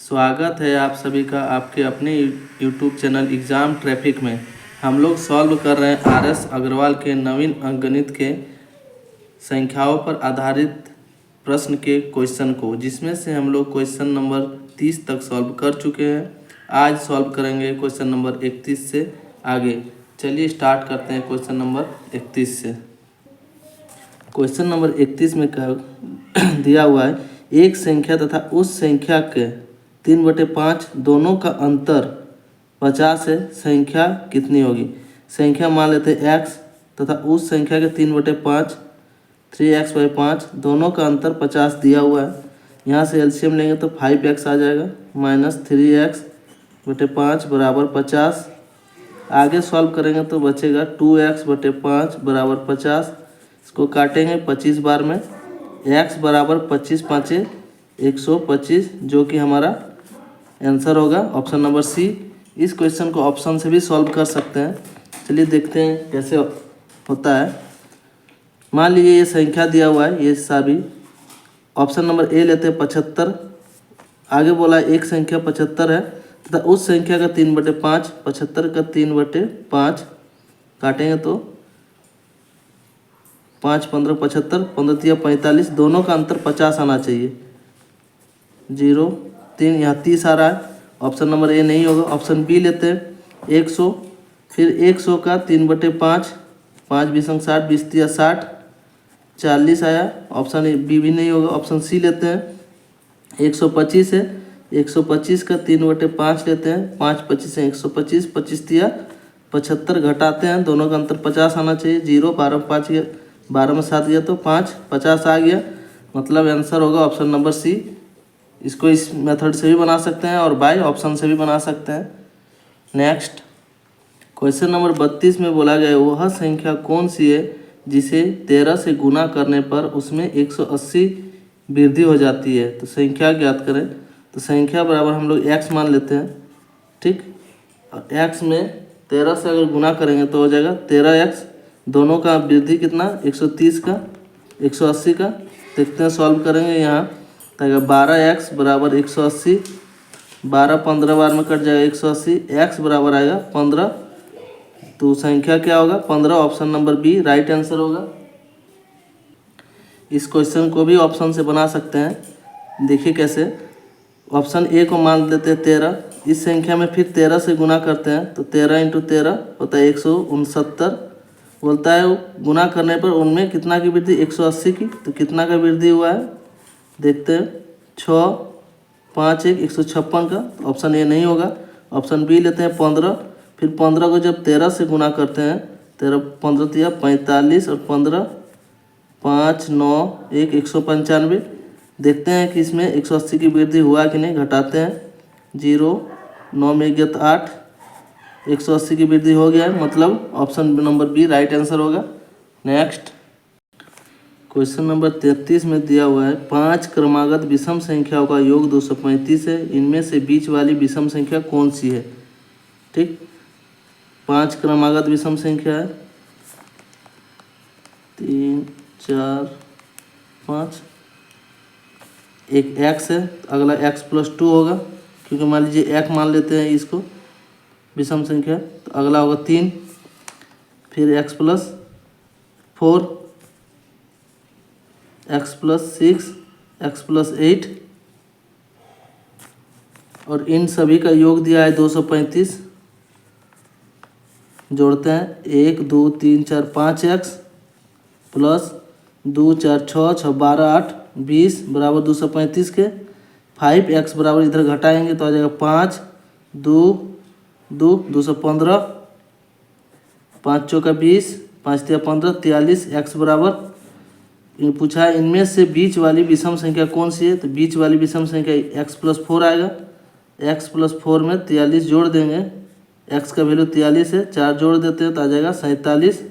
स्वागत है आप सभी का आपके अपने यूट्यूब चैनल एग्ज़ाम ट्रैफिक में। हम लोग सॉल्व कर रहे हैं आर.एस. अग्रवाल के नवीन अंकगणित के संख्याओं पर आधारित प्रश्न के क्वेश्चन को, जिसमें से हम लोग क्वेश्चन नंबर 30 तक सॉल्व कर चुके हैं। आज सॉल्व करेंगे क्वेश्चन नंबर 31 से आगे। चलिए स्टार्ट करते हैं क्वेश्चन नंबर 31 से। क्वेश्चन नंबर 31 में दिया हुआ है, एक संख्या तथा उस संख्या के 3/5 दोनों का अंतर 50 है, संख्या कितनी होगी। संख्या मान लेते हैं x तथा उस संख्या के 3/5 3x/5 दोनों का अंतर 50 दिया हुआ है। यहाँ से एलसीएम लेंगे तो 5x आ जाएगा माइनस 3x/5 बराबर 50। आगे सॉल्व करेंगे तो बचेगा 2x/5 बराबर 50। इसको काटेंगे 25 बार में। x बराबर 25 5 125, जो कि हमारा आंसर होगा ऑप्शन नंबर सी। इस क्वेश्चन को ऑप्शन से भी सॉल्व कर सकते हैं। चलिए देखते हैं कैसे होता है। मान लीजिए ये संख्या दिया हुआ है, ये सभी ऑप्शन नंबर ए लेते हैं 75। आगे बोला एक संख्या 75 है तथा उस संख्या का 3/5, 75 का 3/5 काटेंगे तो 5 15 75, 15 45, दोनों का अंतर 50 आना चाहिए। 0 3 यहाँ 30 आ रहा है, ऑप्शन नंबर ए नहीं होगा। ऑप्शन बी लेते हैं 100, फिर 100 का 3/5, 5 20 60, 20 60, 40 आया, ऑप्शन बी भी नहीं होगा। ऑप्शन सी लेते हैं 125 है, 125 का 3/5 लेते हैं, 5 25 है 125, 25 75, घटाते हैं, दोनों का अंतर 50 आना चाहिए। 0 12 में 5 गया, 12 में 7 गया तो 5 50 आ गया, मतलब आंसर होगा ऑप्शन नंबर सी। इसको इस मेथड से भी बना सकते हैं और बाय ऑप्शन से भी बना सकते हैं। नेक्स्ट क्वेश्चन नंबर 32 में बोला गया वह संख्या कौन सी है जिसे 13 से गुना करने पर उसमें 180 वृद्धि हो जाती है। तो संख्या ज्ञात करें। तो संख्या बराबर हम लोग x मान लेते हैं, ठीक। और x में 13 से अगर गुना करेंगे तो हो जाएगा 13x, दोनों का वृद्धि कितना 130 का 180 का। देखते हैं सॉल्व करेंगे यहाँ तो 12x बराबर 180, 12 15 बार में कट जाएगा 180, x बराबर आएगा 15। तो संख्या क्या होगा 15, option number B right answer होगा। इस क्वेश्चन को भी ऑप्शन से बना सकते हैं। देखिए कैसे, ऑप्शन ए को मान लेते हैं 13, इस संख्या में फिर 13 से गुना करते हैं तो 13 × 13 होता है 169। बोलता है गुना करने पर उनमें कितना की वृद्धि 180 की। तो कितना का वृद्धि हुआ है देखते हैं, 6 5 1 156 का। तो ऑप्शन ए नहीं होगा। ऑप्शन बी लेते हैं 15, फिर 15 को जब 13 से गुना करते हैं 13 15 45 और 15 5 9 1 195। देखते हैं कि इसमें 180 की वृद्धि हुआ कि नहीं, घटाते हैं 0 9 में गया तो 8, 180 की वृद्धि हो गया है, मतलब option number B right answer होगा। नेक्स्ट क्वेश्चन नंबर 33 में दिया हुआ है 5 क्रमागत विषम संख्याओं का योग 235 है, इनमें से बीच वाली विषम संख्या कौन सी है। ठीक, 5 क्रमागत विषम संख्या है 3 4 5, एक x है, अगला x+2 होगा, क्योंकि मान लीजिए एक मान लेते हैं इसको विषम संख्या, तो अगला होगा 3, फिर x+4, x+6, x+8 और इन सभी का योग दिया है 235। जोड़ते हैं 1 2 3 4 5x प्लस 2 4 6 6 12 8 20 बराबर 235 के 5x बराबर इधर घटाएंगे तो आ जाएगा 5 2 2 215, 5 चौका 20, 5 तिया 15 43, x बराबर पूछा है इनमें से बीच वाली विषम संख्या कौन सी है। तो बीच वाली विषम संख्या x+4 आएगा, x+4 में 43 जोड़ देंगे, x का वैल्यू 43 है, 4 जोड़ देते हैं तो आ जाएगा 47,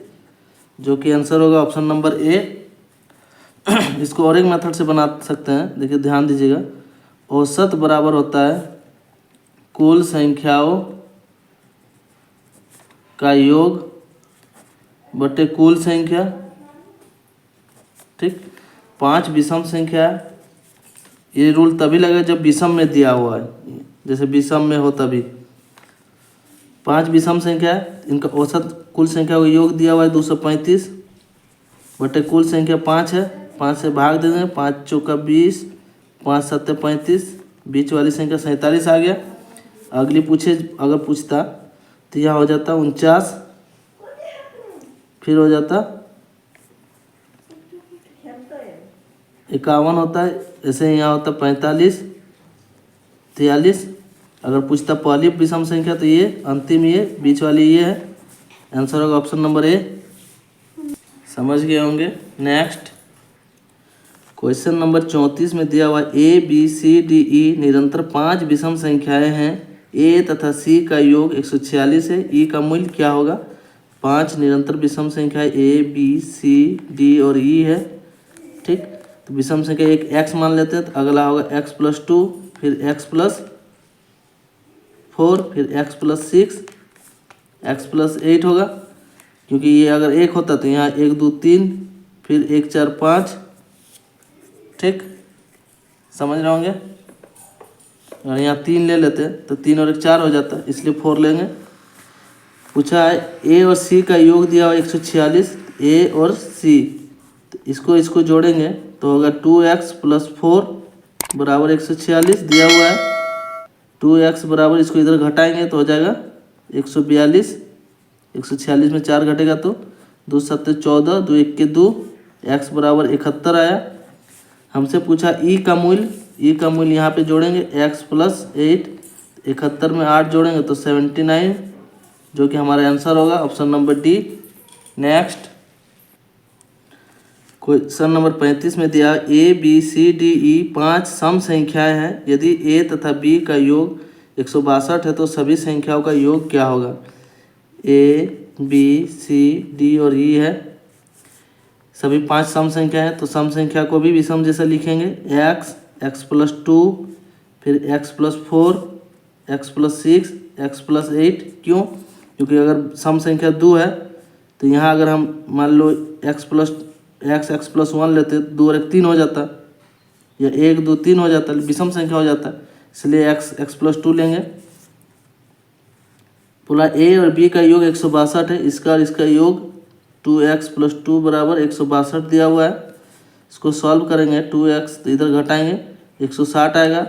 जो कि आंसर होगा ऑप्शन नंबर ए। इसको और एक मेथड से बना सकते हैं, देखिए ध्यान दीजिएगा। औसत बराबर होता है कुल संख्याओं का योग बटे कुल संख्या। ठीक, 5 विषम संख्या है, ये रूल तभी लगेगा जब विषम में दिया हुआ है। जैसे विषम में हो तभी। 5 विषम संख्या है, इनका औसत कुल संख्या का योग दिया हुआ है 235 बटे कुल संख्या 5 है। 5 से भाग दे देंगे, 5 चौका 20, 5 सत्ते 35, बीच वाली संख्या 47 आ गया। अगली अगर पूछता तो यह हो जाता 49, फिर हो जाता 51 होता है, ऐसे यहाँ होता 45, 43। अगर पूछता पहली विषम संख्या तो ये अंतिम, ये बीच वाली ये है। आंसर होगा ऑप्शन नंबर ए। समझ गए होंगे। नेक्स्ट क्वेश्चन नंबर 34 में दिया हुआ A B C D E निरंतर 5 विषम संख्याएं हैं। ए तथा सी का योग 146 है। ई का मूल्य क्या होगा? 5 निरंतर विषम संख्याएं ए बी सी डी और ई है। ठीक, तो विषम संख्या एक एक्स मान लेते हैं, तो अगला होगा x+2, फिर x+4, फिर x+6, x+8 होगा, क्योंकि ये अगर 1 होता तो यहाँ 1 2 3, फिर 1 4 5। ठीक, समझ रहे होंगे। और यहाँ 3 ले लेते हैं तो 3 और 1 4 हो जाता है, इसलिए 4 लेंगे। पूछा है ए और सी का योग दिया हुआ 146, ए और सी, तो इसको जोड़ेंगे तो होगा 2x + 4 बराबर 146 दिया हुआ है। 2x बराबर, इसको इधर घटाएंगे तो हो जाएगा 142। 146 में 4 घटेगा तो 2 7 14, 2 1 2, x बराबर 71 आया। हमसे पूछा ई का मूल्य, ई का मूल्य यहाँ पे जोड़ेंगे x+8, 71 में 8 जोड़ेंगे तो 79, जो कि हमारा आंसर होगा option number D. Next question number 35 में दिया A B C D E 5 सम संख्याएं हैं। यदि ए तथा बी का योग 162 है तो सभी संख्याओं का योग क्या होगा? ए बी सी डी और ई है, सभी 5 सम संख्या है, तो सम संख्या को भी विषम जैसा लिखेंगे। x+2, फिर x+4, x+6, x+8। क्यों? क्योंकि अगर सम संख्या 2 है तो यहाँ अगर हम मान लो x+1 लेते तो 2 और 1 3 हो जाता, या 1 2 3 हो जाता, विषम संख्या हो जाता, इसलिए x+2 लेंगे। बोला ए और बी का योग 162 है, इसका और इसका योग 2x+2 बराबर 162 दिया हुआ है। इसको सॉल्व करेंगे, 2x तो इधर घटाएंगे 160 आएगा,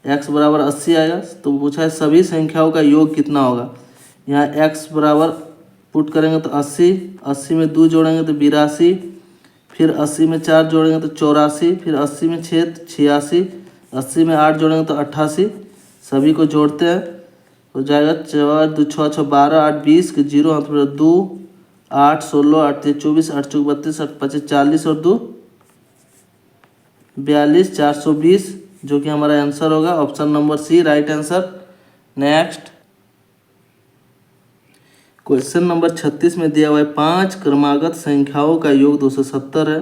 x बराबर 80 आएगा। तो पूछा है सभी संख्याओं का योग कितना होगा। यहाँ x बराबर पुट करेंगे तो 80, 80 में 2 जोड़ेंगे तो 82, फिर 80 में 4 जोड़ेंगे तो 84, फिर 80 में 6 86, 80 में 8 जोड़ेंगे तो 88। सभी को जोड़ते हैं, हो जाएगा 4 2 6 6 12, 8 20 के 0 हाथ में 2, 8 16, 8 3 24, 8 4 32, 8 5 40 और 2 42, 420, जो कि हमारा आंसर होगा option number C, right answer. Next question number 36 में दिया हुआ है 5 क्रमागत संख्याओं का योग 270 है।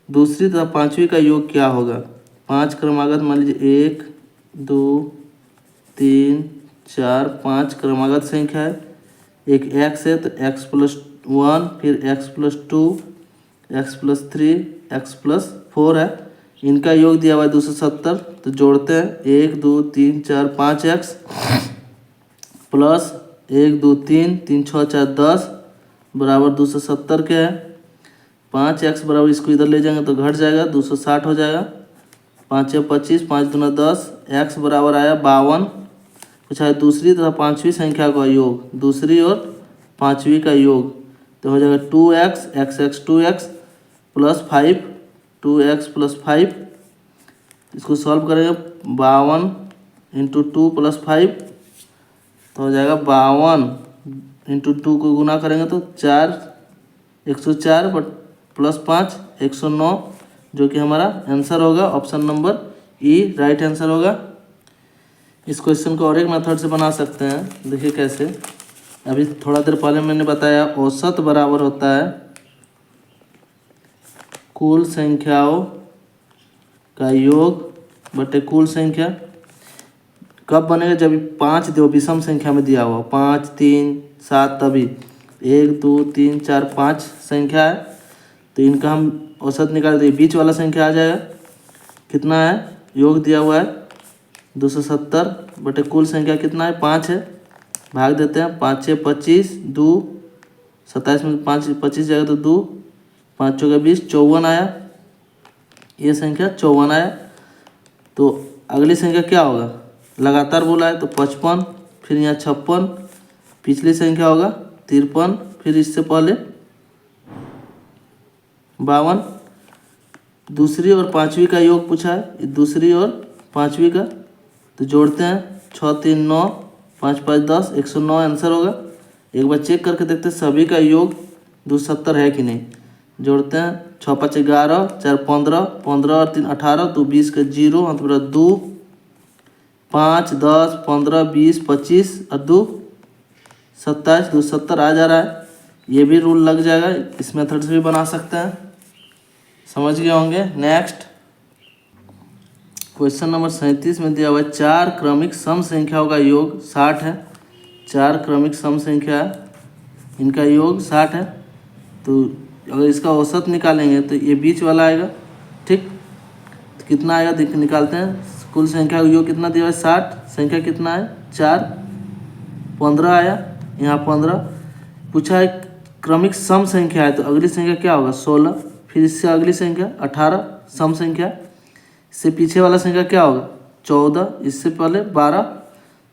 दूसरी तथा पांचवी का योग क्या होगा? 5 क्रमागत, मान लीजिए 1 2 3 4 5 क्रमागत संख्या है। एक x है तो x+1, फिर x+2, x+3, x+4 है। इनका योग दिया हुआ है 270, तो जोड़ते हैं 1 2 3 4 5x प्लस 1 2 3 3 6 4 10 बराबर 270 के है। 5x बराबर, इसको इधर ले जाएंगे तो घट जाएगा, 260 हो जाएगा। 5 6 25, 5 दूना 10, x बराबर आया 52। पूछा है दूसरी तथा पांचवी संख्या का योग, दूसरी और पांचवी का योग, तो हो जाएगा 2x x 2x plus 5, 2x + 5। इसको सॉल्व करेंगे 52 × 2 + 5, तो हो जाएगा 52 × 2 को गुना करेंगे तो 4 104 प्लस 5 109, जो कि हमारा आंसर होगा ऑप्शन नंबर ई, राइट आंसर होगा। इस क्वेश्चन को और एक मेथड से बना सकते हैं, देखिए कैसे। अभी थोड़ा देर पहले मैंने बताया औसत बराबर होता है कुल संख्याओं का योग बटे कुल संख्या। कब बनेगा? जब 5 दो विषम संख्या में दिया हुआ 5 3 7, तभी 1 2 3 4 5 संख्या है, तो इनका हम औसत निकाल दें, बीच वाला संख्या आ जाएगा। कितना है? योग दिया हुआ है 270 बटे कुल संख्या कितना है 5 है, भाग देते हैं 5 6 25, 2 27 में 5 25 जाएगा तो 2 5 चौका 20 54 आया, ये संख्या 54 आया। तो अगली संख्या क्या होगा, लगातार बोला है तो 55, फिर यहाँ 56, पिछली संख्या होगा 53, फिर इससे पहले 52। दूसरी और पाँचवीं का योग पूछा है, दूसरी और पाँचवीं का, तो जोड़ते हैं 6 3 9 5 5 10 109 आंसर होगा। एक बार चेक करके देखते हैं सभी का योग 270 है कि नहीं। जोड़ते हैं 6 5 11 4 15 15 और 3 18, 2 20 का 0 मतलब 2 5 10 15 20 25 और 2 27, 270 आ जा रहा है। ये भी रूल लग जाएगा, इस मेथड से भी बना सकते हैं, समझ गए होंगे। नेक्स्ट क्वेश्चन नंबर 37 में दिया हुआ है 4 क्रमिक सम संख्याओं का योग 60 है। 4 क्रमिक सम संख्या इनका योग 60 है, तो अगर इसका औसत निकालेंगे तो ये बीच वाला आएगा, ठीक। तो कितना आएगा देख निकालते हैं। कुल संख्या का योग कितना दिया हुआ है 60, संख्या कितना है 4, 15 आया, यहाँ 15 पूछा है। क्रमिक सम संख्या है तो अगली संख्या क्या होगा 16, फिर इससे अगली संख्या 18 सम संख्या, इससे पीछे वाला संख्या क्या होगा 14, इससे पहले 12।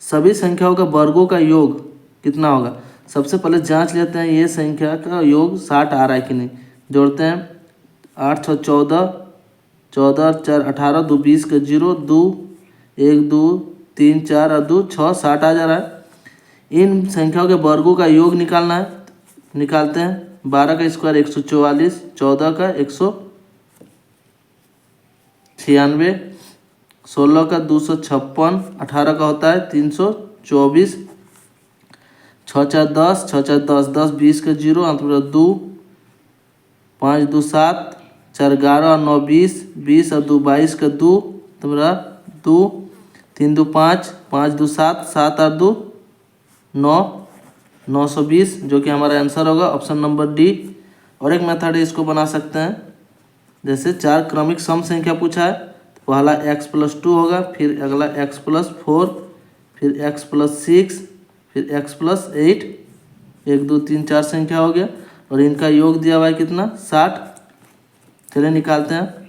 सभी संख्याओं का वर्गों का योग कितना होगा, सबसे पहले जांच लेते हैं ये संख्या का योग 60 आ रहा है कि नहीं। जोड़ते हैं 8 6 14, 14 4 18, 2 20 का 0, 2 1 2 3 4 और 2 6 60 आ जा रहा है। इन संख्याओं के वर्गों का योग निकालना है, निकालते हैं। 12 का स्क्वायर 144, 14 का 196, 16 का 256, 18 का होता है 324, 6 4 10, 6 4 10 10 20 का 0 मतलब 2 5 2 7, 4 11 और 9 20, 20 और 2 22 का 2 तुम्हारा 2 3 2 5, 5 2 7, 7 और 2 9, 920 जो कि हमारा आंसर होगा ऑप्शन नंबर डी। और एक मेथड है, इसको बना सकते हैं। जैसे 4 क्रमिक सम संख्या पूछा है तो पहला x+2 होगा, फिर अगला x+4, फिर x+6, फिर x+8, 1 2 3 4 संख्या हो गया। और इनका योग दिया हुआ है कितना 60। चलिए निकालते हैं,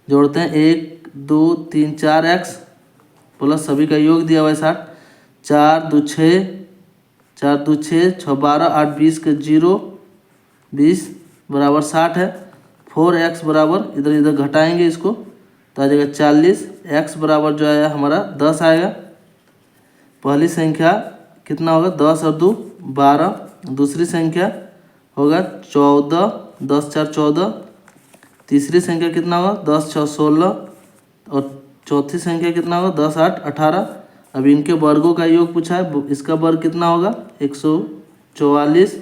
जोड़ते हैं 1 2 3 4 x प्लस सभी का योग दिया हुआ है 60, 4 2 6, 4 2 6 6 12 8 20 का 0, 20 बराबर 60 है। 4x बराबर इधर इधर घटाएंगे इसको तो आ जाएगा 40, x बराबर जो आया हमारा 10 आएगा। पहली संख्या कितना होगा 10 और 2 12, दूसरी संख्या होगा 14, 10 4 14, तीसरी संख्या कितना होगा 10 6 16 और चौथी संख्या कितना होगा 10 8 18। अब इनके वर्गों का योग पूछा है, इसका वर्ग कितना होगा 144,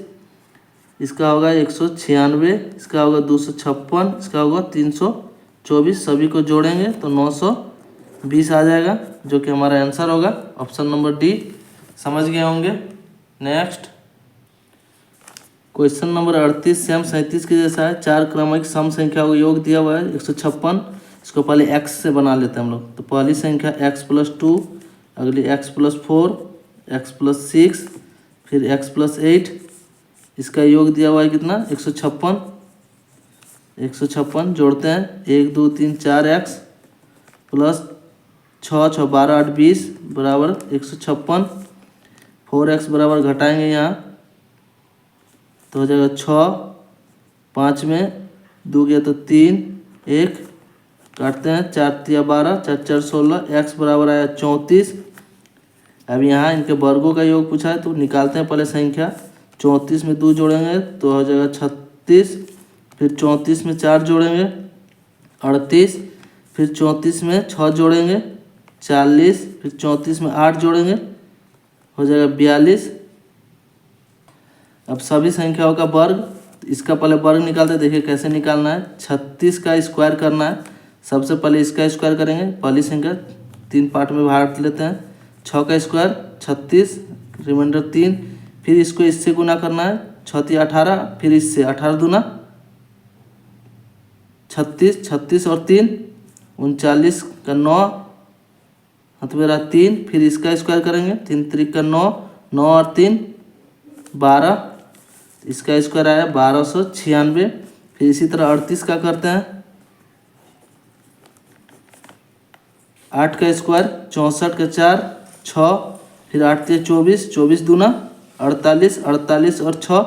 इसका होगा 196, इसका होगा 256, इसका होगा 324। सभी को जोड़ेंगे तो 920 आ जाएगा जो कि हमारा आंसर होगा ऑप्शन नंबर डी। समझ गए होंगे। नेक्स्ट क्वेश्चन नंबर 38 सेम 37 के जैसा है। 4 क्रमिक सम संख्या का योग दिया हुआ है 156, इसको पहले x से बना लेते हैं हम लोग। तो पहली संख्या x+2, अगली x+4, x+6, फिर x+8, इसका योग दिया हुआ है कितना 156, 156 जोड़ते हैं 1 2 3 4 x प्लस 6 6 12 8 20 बराबर 156। 4x बराबर घटाएंगे यहाँ तो हो जाएगा 6, 5 में 2 गया तो 3, 1 काटते हैं 4 3 12, 4 4 16, x बराबर आया 34। अब यहाँ इनके वर्गों का योग पूछा है तो निकालते हैं पहले संख्या। 34 में 2 जोड़ेंगे तो हो जाएगा 36, फिर 34 में 4 जोड़ेंगे 38, फिर 34 में 6 जोड़ेंगे 40, फिर 34 में 8 जोड़ेंगे हो जाएगा 42। अब सभी संख्याओं का वर्ग, इसका पहले वर्ग निकालते हैं, देखिए कैसे निकालना है। 36 का स्क्वायर करना है, सबसे पहले इसका स्क्वायर करेंगे। पहली संख्या 3 पार्ट में बांट लेते हैं। 6 का स्क्वायर 36, रिमाइंडर 3, फिर इसको इससे गुना करना है 6 3 18, फिर इससे 18 दूना 36, 36 और 3 39 का 9, तो मेरा 3, फिर इसका स्क्वायर करेंगे, 3 त्रिक का 9, 9 और 3 12, इसका स्क्वायर आया 1296। फिर इसी तरह 38 का करते हैं, 8 का स्क्वायर 64 का 4 6, फिर 8 के 24, 24 दूना 48, 48 और 6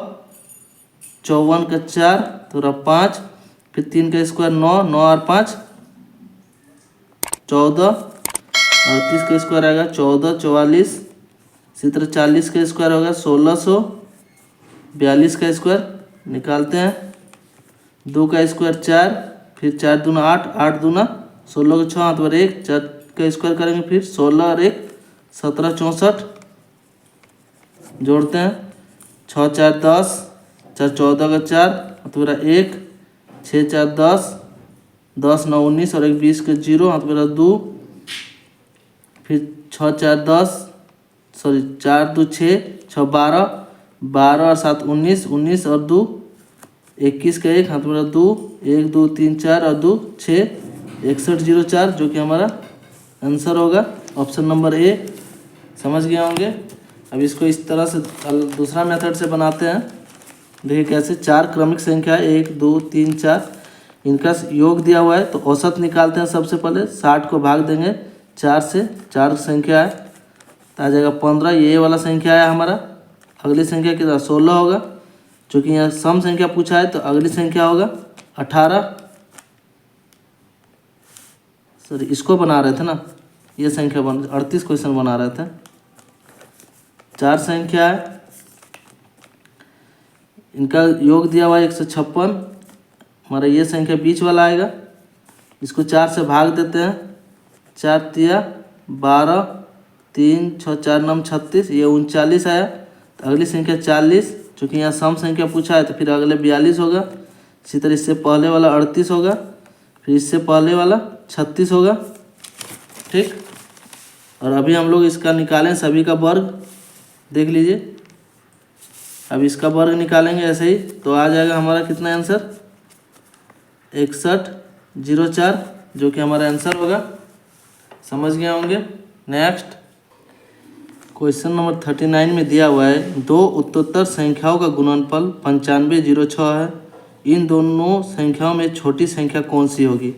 54 का 4 तो 5, फिर 3 का स्क्वायर 9, 9 और 5 14, 38 का स्क्वायर आएगा 14 44, इसी तरह 40 का स्क्वायर होगा 1600, 42 का स्क्वायर निकालते हैं, 2 का स्क्वायर 4, फिर 4 दूना 8, 8 दूना 16 का 6 हाथ पर 1, 4 का स्क्वायर करेंगे, फिर 16 और 1 17 64, जोड़ते हैं 6 4 10, 4 14 का 4 हाथ मेरा 1, 6 4 10, 10 9 19 और 1 20 का 0 हाथ मेरा 2, फिर 6 4 10, सॉरी 4 2 6 6 12, 12 और 7 19, 19 और 2 21 का 1 हाथ मेरा 2, 1 2 3 4 और 2 6 6104, जो कि हमारा आंसर होगा ऑप्शन नंबर ए। समझ गए होंगे। अब इसको इस तरह से दूसरा मेथड से बनाते हैं। देखिए कैसे, 4 क्रमिक संख्या 1 2 3 4, इनका योग दिया हुआ है तो औसत निकालते हैं। सबसे पहले 60 को भाग देंगे 4 से, 4 संख्या है तो आ जाएगा 15, ये वाला संख्या है हमारा। अगली संख्या कितना 16 होगा, चूँकि यहाँ सम संख्या पूछा है तो अगली संख्या होगा 18। सॉरी इसको बना रहे थे ना, ये संख्या 38 क्वेश्चन बना रहे थे। 4 संख्या है, इनका योग दिया हुआ है 156, हमारा ये संख्या बीच वाला आएगा। इसको 4 से भाग देते हैं, 4 तिया 12, 3 6 4 9 36, ये 39 आया। तो अगली संख्या 40, चूँकि यहाँ सम संख्या पूछा है तो फिर अगले 42 होगा। इसी तरह इससे पहले वाला 38 होगा, फिर इससे पहले वाला 36 होगा। ठीक, और अभी हम लोग इसका निकालें सभी का वर्ग, देख लीजिए। अब इसका वर्ग निकालेंगे ऐसे ही तो आ जाएगा हमारा कितना आंसर 6104, जो कि हमारा आंसर होगा। समझ गए होंगे। नेक्स्ट क्वेश्चन नंबर 39 में दिया हुआ है, 2 उत्तरोत्तर संख्याओं का गुणनफल 9506 है। इन दोनों संख्याओं में छोटी संख्या कौन सी होगी।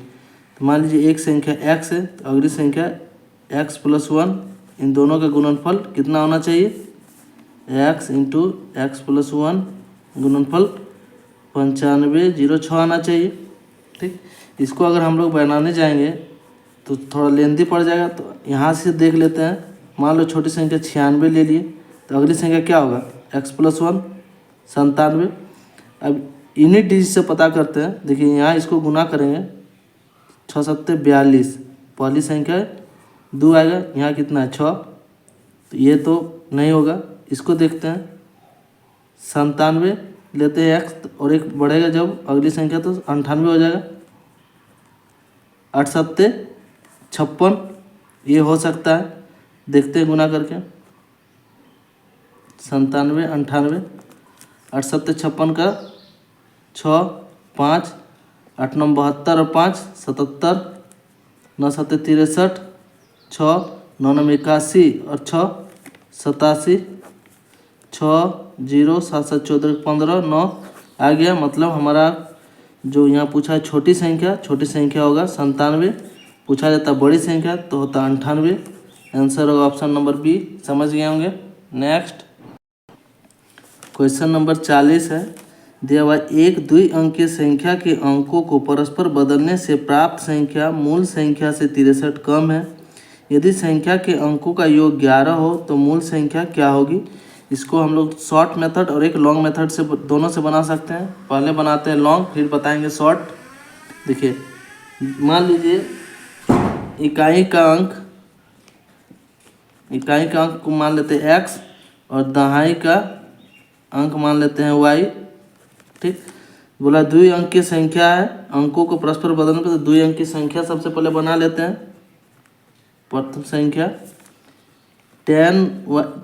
तो मान लीजिए एक संख्या x है तो अगली संख्या x + 1, इन दोनों का गुणनफल कितना होना चाहिए, x × x + 1 गुणनफल 9506 आना चाहिए। ठीक, इसको अगर हम लोग बनाने जाएंगे तो थोड़ा लेंदी पड़ जाएगा। तो यहाँ से देख लेते हैं, मान लो छोटी संख्या 96 ले लिए तो अगली संख्या क्या होगा x + 1 97। अब इन्हीं डिजिट से पता करते हैं। देखिए यहाँ इसको गुना करेंगे 6 7 42, पहली संख्या 2 आएगा, यहाँ कितना है 6, तो ये तो नहीं होगा। इसको देखते हैं 97 लेते हैं x और एक बढ़ेगा जब अगली संख्या तो 98 हो जाएगा। 8 7 56, ये हो सकता है, देखते हैं गुना करके 97 98, 8 7 56 का 6 5, 8 9 72 और 5 77, 9 7 63, 6 9 9 81 और 6 87, 6 0 7 7 14 15 9 आ गया। मतलब हमारा जो यहाँ पूछा है छोटी संख्या होगा 97, पूछा जाता बड़ी संख्या तो होता 98। आंसर होगा ऑप्शन नंबर बी। समझ गए होंगे। नेक्स्ट क्वेश्चन नंबर 40 है, दिया हुआ एक द्विअंकीय संख्या के अंकों को परस्पर बदलने से प्राप्त संख्या मूल संख्या से 63 कम है। यदि संख्या के अंकों का योग 11 हो तो मूल संख्या क्या होगी। इसको हम लोग शॉर्ट मेथड और एक लॉन्ग मेथड से दोनों से बना सकते हैं। पहले बनाते हैं लॉन्ग, फिर बताएंगे शॉर्ट। देखिए मान लीजिए इकाई का अंक को मान लेते हैं x और दहाई का अंक मान लेते हैं y। ठीक, बोला द्विअंकीय संख्या है, अंकों को परस्पर बदलने पर तो द्विअंकीय संख्या सबसे पहले बना लेते हैं। प्रथम संख्या 10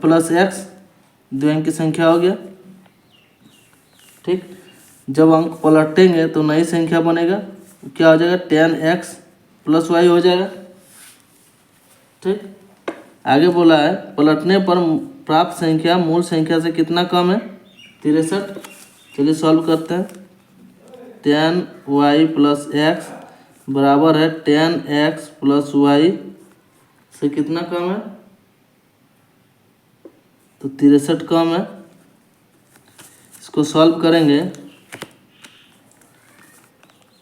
+ x द्विअंकीय संख्या हो गया। ठीक, जब अंक पलटेंगे तो नई संख्या बनेगा, क्या हो जाएगा 10x + y हो जाएगा। ठीक। आगे बोला है पलटने पर प्राप्त संख्या मूल संख्या से कितना कम है? 63। चलिए सॉल्व करते हैं। 10y प्लस एक्स बराबर है 10x प्लस वाई से कितना कम है? तो 63 कम है। इसको सॉल्व करेंगे।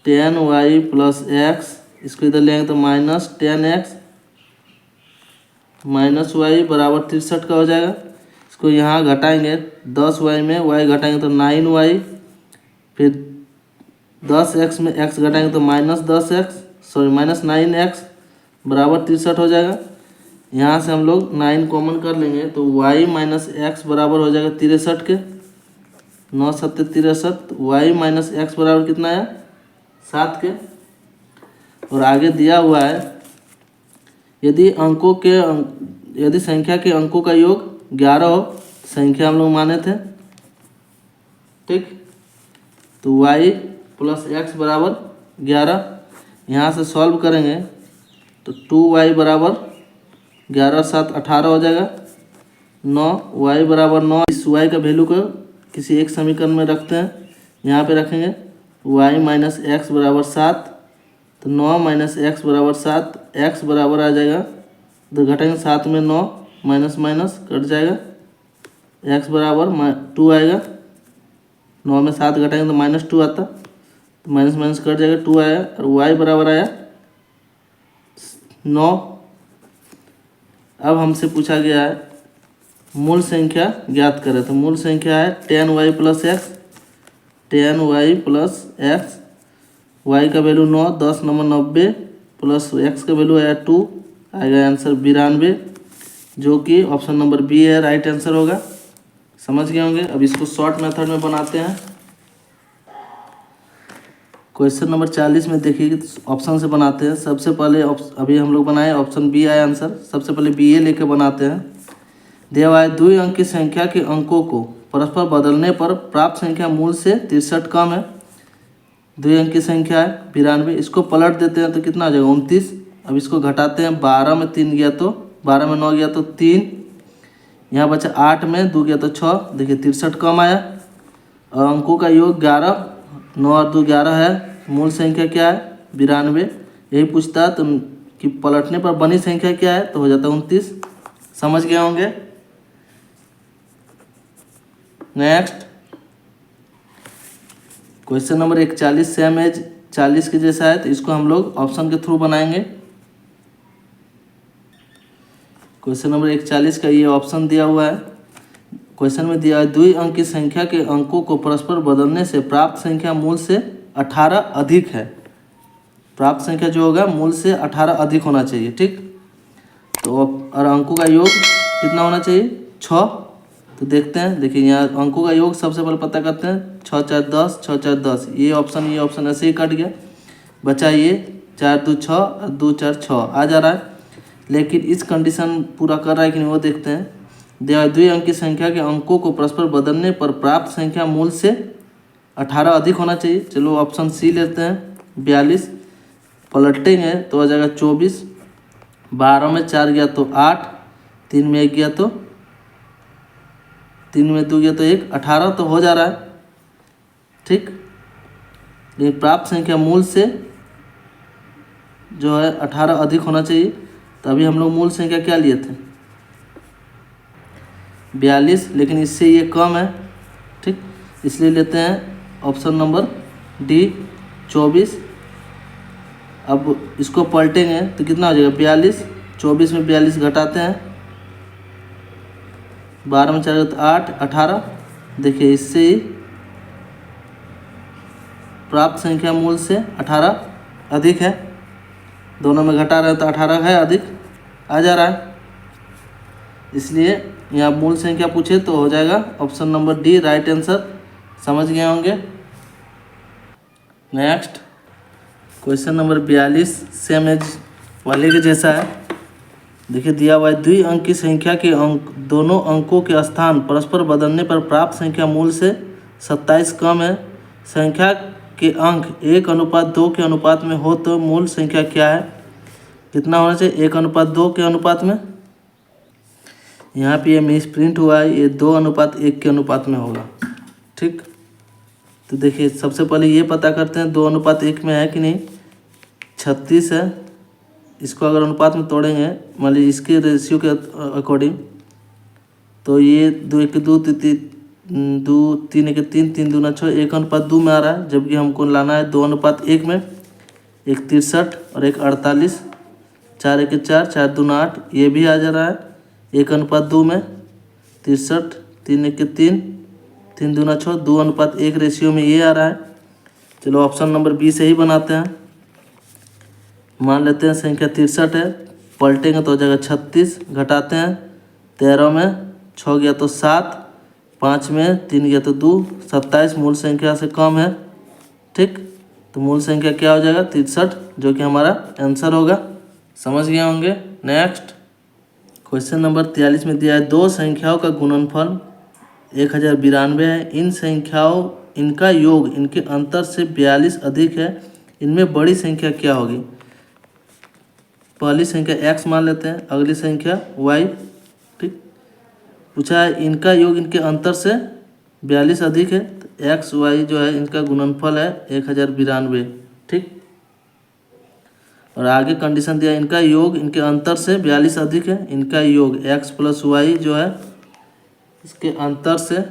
10y प्लस एक्स, इसको इधर लेंगे तो माइनस 10x माइनस वाई बराबर 63 का हो जाएगा। इसको यहाँ घटाएंगे 10y में y घटाएंगे तो 9y, फिर 10x में x घटाएंगे तो माइनस 9x बराबर 63 हो जाएगा। यहाँ से हम लोग 9 कॉमन कर लेंगे तो y माइनस एक्स बराबर हो जाएगा 63 के। 9 7 63, y माइनस एक्स बराबर कितना है? 7 के। और आगे दिया हुआ है यदि संख्या के अंकों का योग 11 हो, संख्या हम लोग माने थे, ठीक। तो y प्लस एक्स बराबर 11। यहाँ से सॉल्व करेंगे तो 2y बराबर 11 7 18 हो जाएगा। 9y बराबर 9। इस y का वैल्यू को किसी एक समीकरण में रखते हैं। यहाँ पे रखेंगे y माइनस एक्स बराबर 7, तो 9 माइनस एक्स बराबर 7, x बराबर आ जाएगा, तो घटाएंगे 7 में 9 माइनस माइनस कट जाएगा, x बराबर 2 आएगा। 9 में 7 घटाएंगे तो माइनस 2 आता, तो माइनस माइनस कट जाएगा, 2 आया। और y बराबर आया 9। अब हमसे पूछा गया है मूल संख्या ज्ञात करें, तो मूल संख्या है 10y plus x. 10y plus x, y का वैल्यू 9, 10 नंबर 90 प्लस x का वैल्यू आया 2, आएगा आंसर 92, जो कि ऑप्शन नंबर बी है, राइट आंसर होगा। समझ गए होंगे। अब इसको शॉर्ट मेथड में बनाते हैं। क्वेश्चन नंबर 40 में देखिए ऑप्शन से बनाते हैं। सबसे पहले अभी हम लोग बनाए ऑप्शन बी आया आंसर। सबसे पहले बी ए लेके बनाते हैं। दिया हुआ है 2 अंक की संख्या के अंकों को परस्पर बदलने पर प्राप्त संख्या मूल से 63 कम है। 2 अंक की संख्या है 92, इसको पलट देते हैं तो कितना आ जाएगा? 29। अब इसको घटाते हैं, 12 में 3 गया तो 12 में 9 गया तो 3, यहाँ बचा 8 में 2 गया तो 6, देखिए 63 कम आया। और अंकों का योग 11, 9 और 2 11 है। मूल संख्या क्या है? 92। यही पूछता है तो कि पलटने पर बनी संख्या क्या है, तो हो जाता है 29। समझ गए होंगे। Next question number 41 same as 40 के जैसा है, तो इसको हम लोग ऑप्शन के थ्रू बनाएंगे। क्वेश्चन नंबर 41 का ये ऑप्शन दिया हुआ है। क्वेश्चन में दिया है 2 अंक की संख्या के अंकों को परस्पर बदलने से प्राप्त संख्या मूल से 18 अधिक है। प्राप्त संख्या जो होगा मूल से 18 अधिक होना चाहिए, ठीक। तो और अंकों का योग कितना होना चाहिए? 6। तो देखते हैं, देखिए यहाँ अंकों का योग सबसे पहले पता करते हैं। 6 4 10, 6 4 10, ये ऑप्शन ऐसे ही कट गया। बचा ये 4 2 6 और 2 4 6 आ जा रहा है, लेकिन इस कंडीशन पूरा कर रहा है कि नहीं वो देखते हैं। दिया 2 अंक की संख्या के अंकों को परस्पर बदलने पर प्राप्त संख्या मूल से 18 अधिक होना चाहिए। चलो ऑप्शन सी लेते हैं, 42। पलटेंगे तो आ जाएगा 24। 12 में 4 गया तो 8, 3 में 1 गया तो 3 में 2 गया तो 1, 18 तो हो जा रहा है, ठीक। लेकिन प्राप्त संख्या मूल से जो है 18 अधिक होना चाहिए। तो अभी हम लोग मूल संख्या क्या लिए थे? 42, लेकिन इससे ये कम है, ठीक। इसलिए लेते हैं ऑप्शन नंबर डी 24। अब इसको पलटेंगे तो कितना हो जाएगा? 42। 24 में 42 घटाते हैं, 12 में 4 तो 8, 18। देखिए इससे ही प्राप्त संख्या मूल से 18 अधिक है। दोनों में घटा रहे हैं तो 18 है अधिक आ जा रहा है, इसलिए यहाँ मूल संख्या पूछे तो हो जाएगा option number D, right answer. समझ गए होंगे। Next question number 42 same as वाले के जैसा है। देखिए दिया हुआ है 2 अंक की संख्या के दोनों अंकों के स्थान परस्पर बदलने पर प्राप्त संख्या मूल से 27 कम है। संख्या के अंक 1:2 के अनुपात में हो तो मूल संख्या क्या है? कितना होना चाहिए, 1:2 के अनुपात में। यहाँ पे ये मिस प्रिंट हुआ है, ये 2:1 के अनुपात में होगा। ठीक, तो देखिए सबसे पहले ये पता करते हैं 2:1 में है कि नहीं। 36 है, इसको अगर अनुपात में तोड़ेंगे मान लीजिए इसके रेशियो के अकॉर्डिंग, तो ये 2:1 2 3 1 3 3 दूना 6 1:2 में आ रहा है, जबकि हमको लाना है 2:1 में। 1 63 और 1 48, 4 1 4 4 दूना 8, ये भी आ जा रहा है 1:2 में। 63 3 1 3 3 दूना 6 2:1 रेशियो में ये आ रहा है। चलो ऑप्शन नंबर बी से ही बनाते हैं। मान लेते हैं संख्या 63 है, पलटेंगे तो हो जाएगा 36, घटाते हैं 13 में 6 गया तो 7, 5 में 3 गया तो 2, 27 मूल संख्या से कम है। ठीक, तो मूल संख्या क्या हो जाएगा 63, जो कि हमारा आंसर होगा। समझ गए होंगे। नेक्स्ट क्वेश्चन नंबर 43 में दिया है दो संख्याओं का गुणनफल 1092 है। इन संख्याओं इनका योग इनके अंतर से 42 अधिक है, इनमें बड़ी संख्या क्या होगी। पहली संख्या x मान लेते हैं, अगली संख्या y। ठीक, पूछा है इनका योग इनके अंतर से 42 अधिक है, तो x y जो है इनका गुणनफल है 1092। ठीक, और आगे कंडीशन दिया इनका योग इनके अंतर से 42 अधिक है, इनका योग x प्लस वाई जो है इसके अंतर से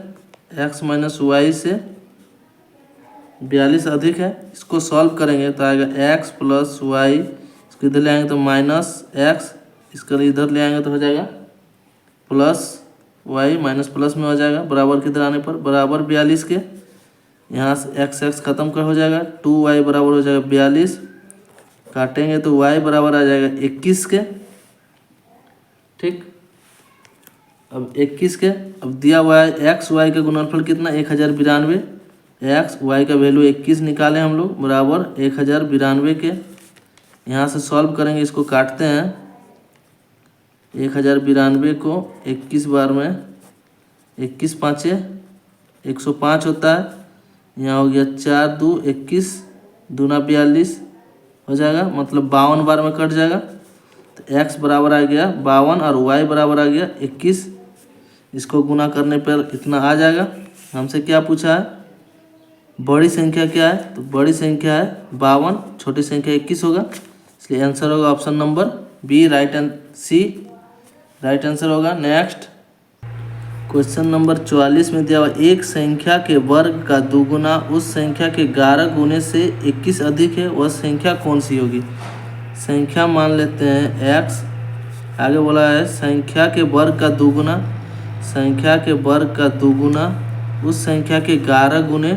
x माइनस वाई से 42 अधिक है। इसको सॉल्व करेंगे तो आएगा x प्लस वाई, इसको इधर ले आएंगे तो माइनस x, इसको इधर ले आएंगे तो हो जाएगा प्लस वाई, माइनस प्लस में हो जाएगा, बराबर किधर आने पर बराबर 42 के। यहाँ से x खत्म कर हो जाएगा, 2y बराबर हो जाएगा 42, काटेंगे तो y बराबर आ जाएगा 21 के। ठीक, अब 21 के, अब दिया हुआ है x y का गुणनफल कितना 1092, x y का वैल्यू 21 निकाले हम लोग, बराबर 1092 के। यहाँ से सॉल्व करेंगे, इसको काटते हैं 1092 को 21 बार में, 21 5 105 होता है। यहाँ हो गया 4 2 21 दूना 42 हो जाएगा, मतलब 52 बार में कट जाएगा। तो x बराबर आ गया 52 और y बराबर आ गया 21। इसको गुना करने पर इतना आ जाएगा। हमसे क्या पूछा है, बड़ी संख्या क्या है, तो बड़ी संख्या है 52, छोटी संख्या 21 होगा, इसलिए आंसर होगा option number B, right answer होगा। नेक्स्ट क्वेश्चन नंबर 44 में दिया हुआ एक संख्या के वर्ग का दोगुना उस संख्या के 11 गुने से 21 अधिक है, वह संख्या कौन सी होगी। संख्या मान लेते हैं x, आगे बोला है संख्या के वर्ग का दोगुना, संख्या के वर्ग का दोगुना उस संख्या के 11 गुने,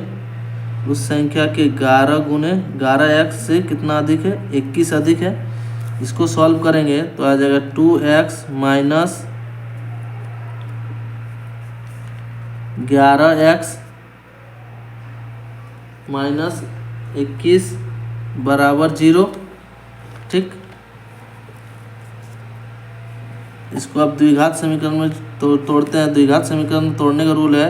उस संख्या के 11 गुने 11x से कितना अधिक है 21 अधिक है। इसको सॉल्व करेंगे तो आ जाएगा 2x माइनस 11x माइनस 21 बराबर 0। ठीक, इसको आप द्विघात समीकरण में तोड़ते हैं। द्विघात समीकरण में तोड़ने का रूल है,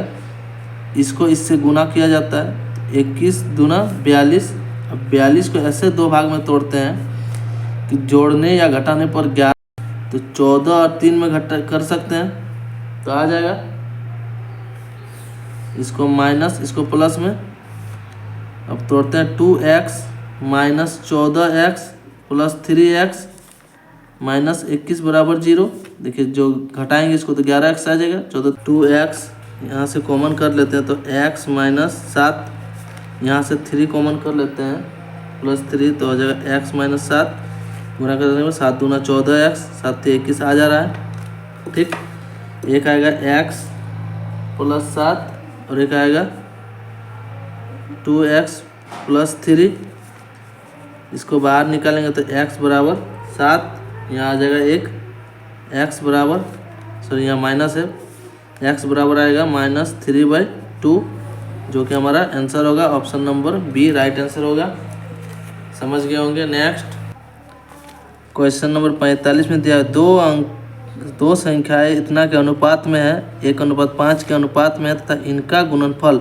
इसको इससे गुना किया जाता है, 21 दूना 42। अब 42 को ऐसे दो भाग में तोड़ते हैं कि जोड़ने या घटाने पर 11, तो 14 और 3 में घटा कर सकते हैं, तो आ जाएगा। इसको माइनस इसको प्लस में, अब तोड़ते हैं 2x minus 14x plus 3x minus 21 बराबर 0। देखिए जो घटाएंगे इसको तो 11x आ जाएगा, 14 2x यहाँ से कॉमन कर लेते हैं तो x माइनस 7, यहाँ से 3 कॉमन कर लेते हैं प्लस 3, तो हो जाएगा x माइनस 7, गुना करने में 7 दूना 14x 7 से 21 आ जा रहा है। ठीक, एक आएगा x प्लस 7 और एक आएगा 2x प्लस 3। इसको बाहर निकालेंगे तो x बराबर 7, यहाँ आ जाएगा 1, x बराबर सॉरी यहाँ माइनस है, x बराबर आएगा -3/2, जो कि हमारा आंसर होगा option number B, right answer होगा। समझ गए होंगे। नेक्स्ट क्वेश्चन नंबर 45 में दिया है दो संख्याएं इतना के अनुपात में है, 1:5 के अनुपात में है तथा इनका गुणनफल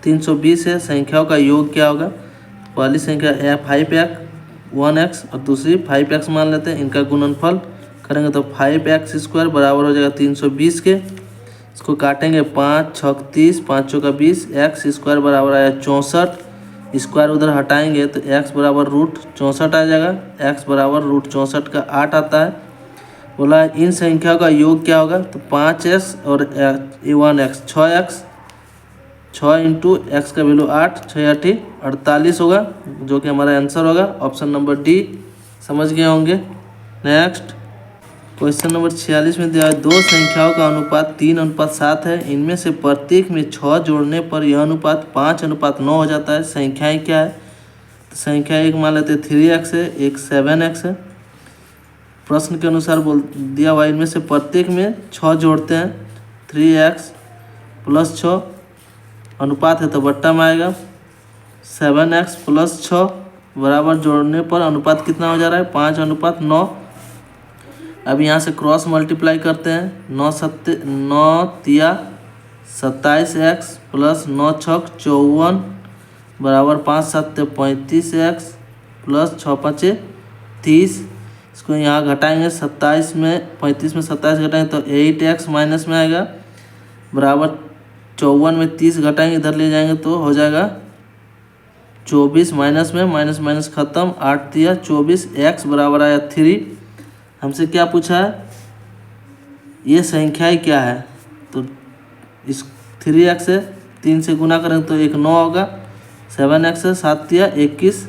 320 है, संख्याओं का योग क्या होगा। पहली संख्या 5x 1x और दूसरी 5x मान लेते हैं। इनका गुणनफल करेंगे तो 5x² बराबर हो जाएगा 320 के। इसको काटेंगे 5 छक 30, 5 चौका 20, x² बराबर आया 64। स्क्वायर उधर हटाएंगे तो x बराबर √64 आ जाएगा। x बराबर √64 का 8 आता है। बोला इन संख्या का योग क्या होगा, तो 5x और 1x 6x, 6 इंटू एक्स का वैल्यू 8, 6 8 48 होगा, जो कि हमारा आंसर होगा ऑप्शन नंबर डी। समझ गए होंगे। नेक्स्ट क्वेश्चन नंबर 46 में दिया है दो संख्याओं का अनुपात 3:7 है। इनमें से प्रत्येक में 6 जोड़ने पर यह अनुपात 5:9 हो जाता है। संख्याएं क्या है, तो संख्या एक मान लेते हैं 3x है, एक 7x है। प्रश्न के अनुसार दिया हुआ इनमें से प्रत्येक में 6 जोड़ते हैं। 3x + 6 अनुपात है तो बट्टा में आएगा। 7x + 6 बराबर जोड़ने पर अनुपात कितना हो जा रहा है, 5:9। अब यहाँ से क्रॉस मल्टीप्लाई करते हैं। 9 तिया 27x + 9 छक 54 बराबर 5 7 35x + 6 5 30। इसको यहाँ घटाएंगे 27 में 35 में 27 घटाएंगे तो 8x माइनस में आएगा बराबर 54 में 30 घटाएंगे इधर ले जाएंगे तो हो जाएगा 24 माइनस में माइनस खत्म 8 तिया 24। x बराबर आया 3। हमसे क्या पूछा है, ये संख्याएं क्या है, तो इस 3x से 3 से गुना करेंगे तो 1 9 होगा। 7x से 7 तिया 21,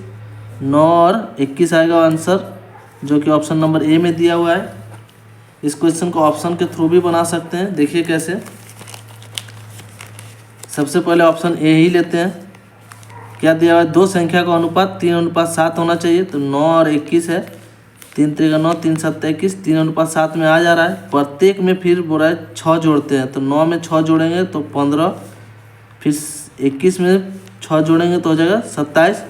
9 और 21 आएगा आंसर, जो कि ऑप्शन नंबर ए में दिया हुआ है। इस क्वेश्चन को ऑप्शन के थ्रू भी बना सकते हैं। देखिए कैसे, सबसे पहले ऑप्शन ए ही लेते हैं। क्या दिया हुआ है, दो संख्या का अनुपात 3:7 होना चाहिए, तो 9 और 21 है। 3 3 9, 3 7 21, 3:7 में आ जा रहा है। प्रत्येक में फिर बोल रहा है 6 जोड़ते हैं, तो 9 में 6 जोड़ेंगे तो 15, फिर 21 में 6 जोड़ेंगे तो हो जाएगा 27।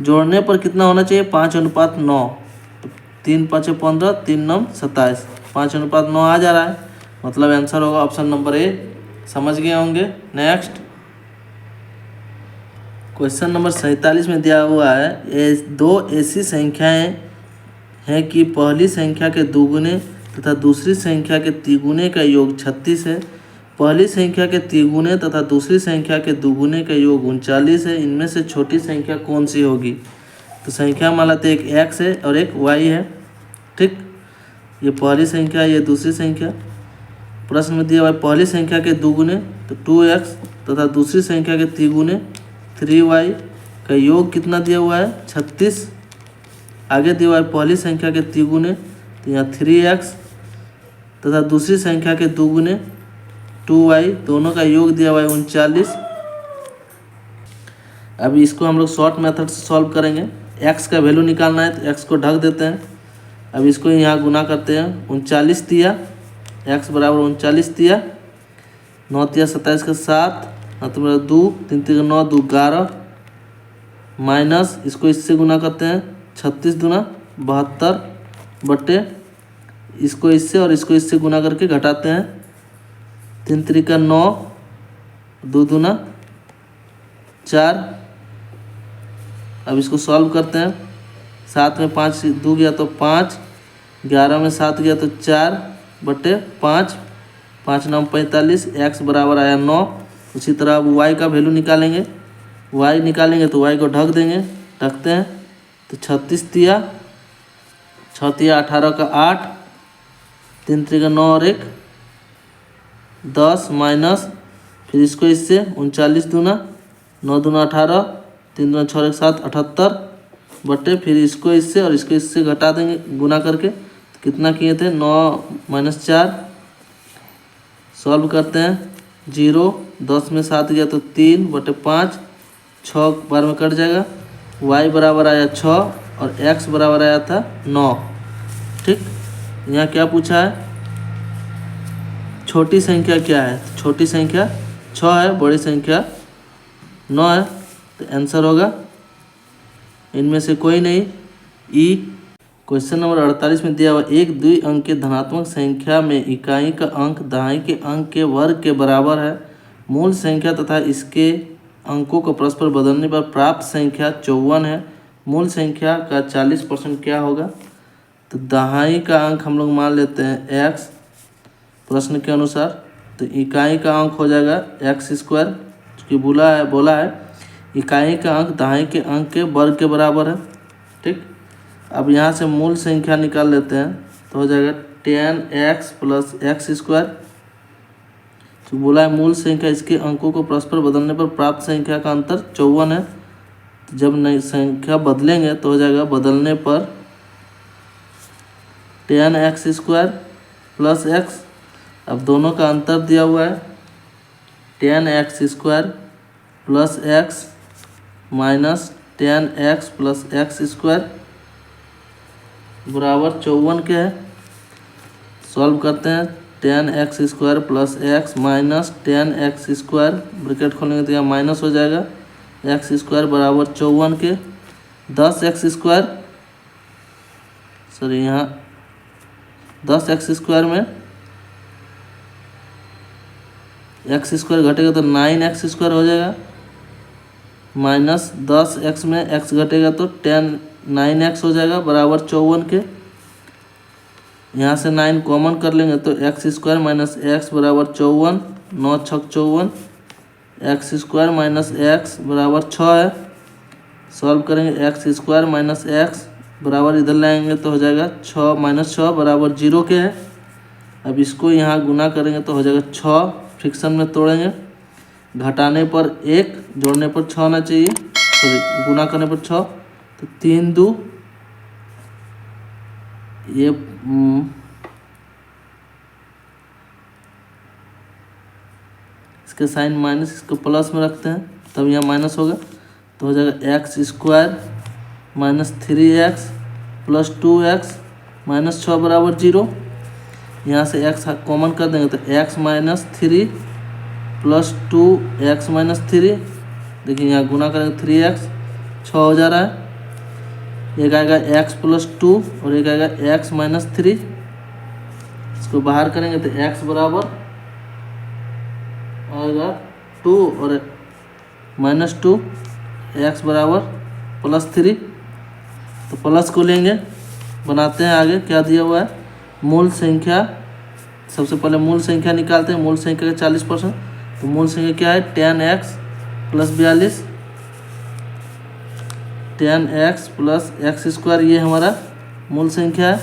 जोड़ने पर कितना होना चाहिए, 5:9। तो 3 5 15, 3 9 27, 5:9 आ जा रहा है, मतलब आंसर होगा ऑप्शन नंबर ए। समझ गए होंगे। नेक्स्ट क्वेश्चन नंबर 47 में दिया हुआ है दो ऐसी संख्याएं हैं कि पहली संख्या के दुगुने तथा दूसरी संख्या के तिगुने का योग 36 है। पहली संख्या के तिगुने तथा दूसरी संख्या के दुगुने का योग 39 है। इनमें से छोटी संख्या कौन सी होगी, तो संख्या मान लेते हैं एक x है और एक y है। ठीक, ये पहली संख्या, ये दूसरी संख्या। प्रश्न में दिया हुआ है पहली संख्या के दुगुने तो 2x तथा दूसरी संख्या के तिगुने 3y का योग कितना दिया हुआ है, 36। आगे दिया हुआ है पहली संख्या के तिगुने तो यहाँ 3x तथा दूसरी संख्या के दुगुने 2y, दोनों का योग दिया हुआ है 39। अभी इसको हम लोग शॉर्ट मेथड से सॉल्व करेंगे। x का वैल्यू निकालना है तो x को ढक देते हैं। अब इसको यहाँ गुना करते हैं। 39 तिया x बराबर 39 तिया 9 तिया 27 का 7, मतलब 2 3 3 9 2 11 माइनस इसको इससे गुना करते हैं 36 दूना 72 बटे इसको इससे और इसको इससे गुना करके घटाते हैं। 3 3 का 9, 2 दूना 4। अब इसको सॉल्व करते हैं। 7 में 5 2 गया तो 5, 11 में 7 गया तो 4 बटे 5, 5 9 45, x बराबर आया 9। उसी तरह अब y का वैल्यू निकालेंगे। y निकालेंगे तो y को ढक देंगे, ढकते हैं तो 36 तिया 6 तिया 18 का 8, 3 3 का 9 और 1 10 माइनस फिर इसको इससे 39 दूना 9 दूना 18, 3 दूना 6 1 7 78 बटे फिर इसको इससे और इसको इससे घटा देंगे गुना करके। तो कितना किए थे, 9 - 4। सॉल्व करते हैं। 0 10 में 7 गया तो 3 बटे 5, 6 बार में कट जाएगा। y बराबर आया 6 और x बराबर आया था 9। ठीक, यहाँ क्या पूछा है, छोटी संख्या क्या है, छोटी संख्या 6 है, बड़ी संख्या 9 है, तो आंसर होगा इनमें से कोई नहीं, ई। क्वेश्चन नंबर 48 में दिया हुआ एक द्वि अंक के धनात्मक संख्या में इकाई का अंक दहाई के अंक के वर्ग के बराबर है। मूल संख्या तथा इसके अंकों को परस्पर बदलने पर प्राप्त संख्या 54 है। मूल संख्या का 40% क्या होगा? तो दहाई का अंक हम लोग मान लेते हैं x प्रश्न के अनुसार, तो इकाई का अंक हो जाएगा x स्क्वायर, चूँकि बोला है इकाई का अंक दहाई के अंक के वर्ग के बराबर है। ठीक, अब यहाँ से मूल संख्या निकाल लेते हैं, तो हो जाएगा 10x प्लस एक्स स्क्वायर। तो बोला है मूल संख्या इसके अंकों को परस्पर बदलने पर प्राप्त संख्या का अंतर 54 है। तो जब नई संख्या बदलेंगे तो हो जाएगा बदलने पर 10x स्क्वायर प्लस एक्स। अब दोनों का अंतर दिया हुआ है 10x square plus x minus 10x plus x square बराबर 54 के है। सॉल्व करते हैं, 10x square plus x minus 10x square, bracket खोलेंगे तो यहाँ माइनस हो जाएगा, एक्स स्क्वायर बराबर 54 के। 10x स्क्वायर सॉरी यहाँ 10x स्क्वायर में एक्स स्क्वायर घटेगा तो 9x स्क्वायर हो जाएगा, माइनस 10x में x घटेगा तो 9x हो जाएगा बराबर 54 के। यहाँ से 9 कॉमन कर लेंगे तो एक्स स्क्वायर माइनस एक्स बराबर 54, 9 छक 54, एक्स स्क्वायर माइनस एक्स बराबर 6 है। सॉल्व करेंगे, एक्स स्क्वायर माइनस एक्स बराबर इधर लाएंगे तो हो जाएगा 6 माइनस 6 बराबर 0 के है। अब इसको यहाँ गुना करेंगे तो हो जाएगा 6, फ्रिक्शन में तोड़ेंगे, घटाने पर 1 जोड़ने पर 6 होना चाहिए, सॉरी गुना करने पर 6, तो 3 2 ये इसके साइन माइनस, इसको प्लस में रखते हैं तब यहाँ माइनस होगा, तो हो जाएगा x square minus 3x plus 2x minus 6 बराबर 0। यहाँ से x कॉमन कर देंगे तो x minus 3 plus 2x minus 3, देखिए यहाँ गुना करेंगे 3x 6 हो जा रहा है, एक आएगा x प्लस 2 और एक आएगा x माइनस 3। इसको बाहर करेंगे तो x बराबर आएगा 2 और माइनस 2, x बराबर प्लस 3। तो प्लस को लेंगे, बनाते हैं आगे क्या दिया हुआ है, मूल संख्या। सबसे पहले मूल संख्या निकालते हैं, मूल संख्या का 40%, तो मूल संख्या क्या है 10x plus 42, 10x plus x square, ये हमारा मूल संख्या है।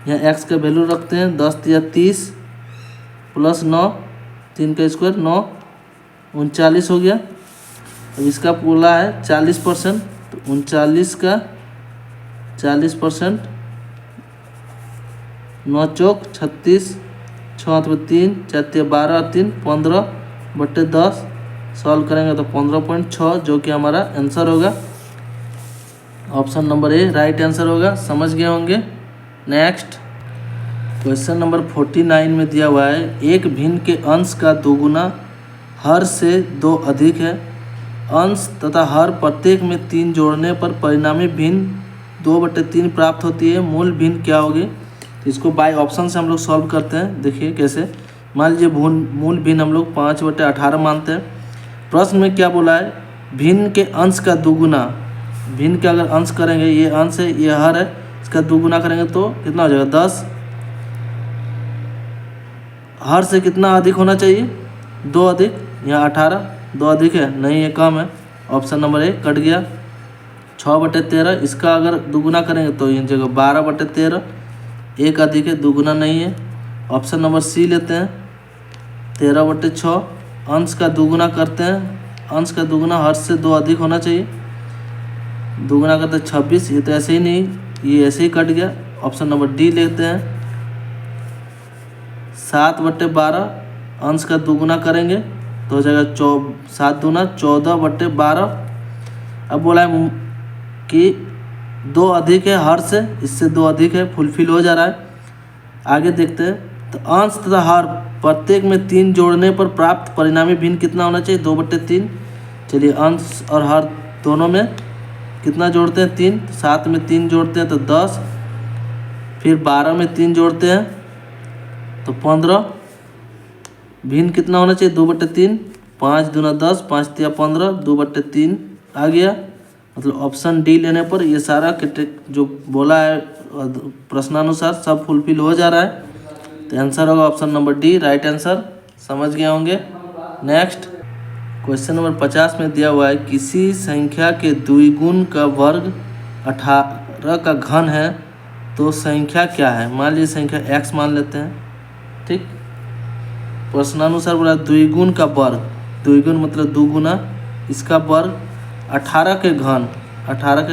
यहाँ x का वैल्यू रखते हैं, 10 या 30 प्लस 9, 3 का स्क्वायर 9, 39 हो गया। अब इसका बोला है 40%, तो 39 का 40%, 9 चौक 36, 6 में 3, 4 12, 3 15/10। सॉल्व करेंगे तो 15.6 जो कि हमारा आंसर होगा। Option number A right answer होगा, समझ गए होंगे। नेक्स्ट क्वेश्चन नंबर 49 में दिया हुआ है, एक भिन्न के अंश का दोगुना हर से 2 अधिक है। अंश तथा हर प्रत्येक में 3 जोड़ने पर परिणामी भिन्न 2/3 प्राप्त होती है। मूल भिन्न क्या होगी? तो इसको बाय ऑप्शन से हम लोग सॉल्व करते हैं। देखिए कैसे, मान लीजिए मूल भिन्न हम लोग 5/18 मानते हैं। प्रश्न में क्या बोला है, भिन्न के अंश का दोगुना। भिन्न के अगर अंश करेंगे, ये अंश है ये हर है, इसका दोगुना करेंगे तो कितना हो जाएगा 10। हर से कितना अधिक होना चाहिए? 2 अधिक, यहाँ 18, 2 अधिक है नहीं, ये कम है। ऑप्शन नंबर ए कट गया। 6/13, इसका अगर दोगुना करेंगे तो ये जगह 12/13, 1 अधिक है, दोगुना नहीं है। ऑप्शन नंबर सी लेते हैं, 13/6। अंश का दोगुना करते हैं, अंश का दोगुना हर से 2 अधिक होना चाहिए, दोगुना करते 26, ये तो ऐसे ही नहीं, ये ऐसे ही कट गया। ऑप्शन नंबर डी लेते हैं, 7/12। अंश का दोगुना करेंगे तो हो जाएगा 7 दूना 14/12। अब बोला है कि 2 अधिक है हर से, इससे 2 अधिक है, फुलफिल हो जा रहा है। आगे देखते हैं, तो अंश तथा हर प्रत्येक में 3 जोड़ने पर प्राप्त परिणामी भिन्न कितना होना चाहिए? 2/3। चलिए अंश और हर दोनों में कितना जोड़ते हैं? 3। 7 में 3 जोड़ते हैं तो 10, फिर 12 में 3 जोड़ते हैं तो 15। भिन्न कितना होना चाहिए? 2/3। 5 दूना 10, 5 तिया 15, 2/3 आ गया। मतलब ऑप्शन डी लेने पर ये सारा जो बोला है प्रश्नानुसार सब फुलफिल हो जा रहा है। तो आंसर होगा option number D, right answer. समझ गए होंगे। नेक्स्ट क्वेश्चन नंबर 50 में दिया हुआ है किसी संख्या के द्विगुण का वर्ग 18 का घन है तो संख्या क्या है। मान लीजिए संख्या x मान लेते हैं, ठीक। प्रश्नानुसार बोला द्विगुण का वर्ग, द्विगुण मतलब दुगुना, इसका वर्ग 18 के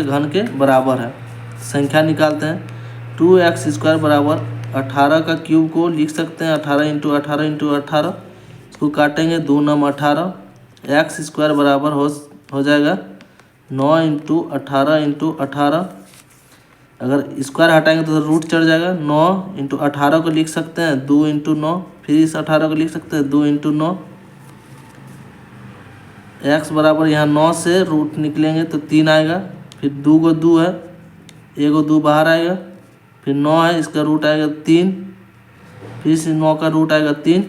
घन के बराबर है। संख्या निकालते हैं। 2x² बराबर 18 का क्यूब को लिख सकते हैं 18 इंटू 18 इंटू 18। इसको काटेंगे 2 9 18। x² बराबर हो जाएगा 9 इंटू 18 इंटू 18। अगर स्क्वायर हटाएंगे तो रूट चढ़ जाएगा। 9 इंटू 18 को लिख सकते हैं 2 इंटू 9, फिर इस 18 को लिख सकते हैं 2 इंटू 9। x बराबर यहाँ 9 से रूट निकलेंगे तो 3 आएगा, फिर 2 को 2 है, 1 को 2 बाहर आएगा, फिर 9 है, इसका रूट आएगा 3, फिर से 9 का रूट आएगा 3।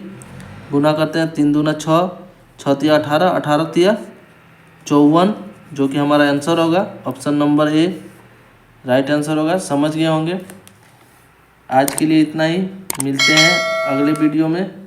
गुना करते हैं 3 दूना 6, 6 तिया 18, 18 तिया 54, जो कि हमारा आंसर होगा option number A, right answer होगा। समझ गए होंगे। आज के लिए इतना ही, मिलते हैं अगले वीडियो में।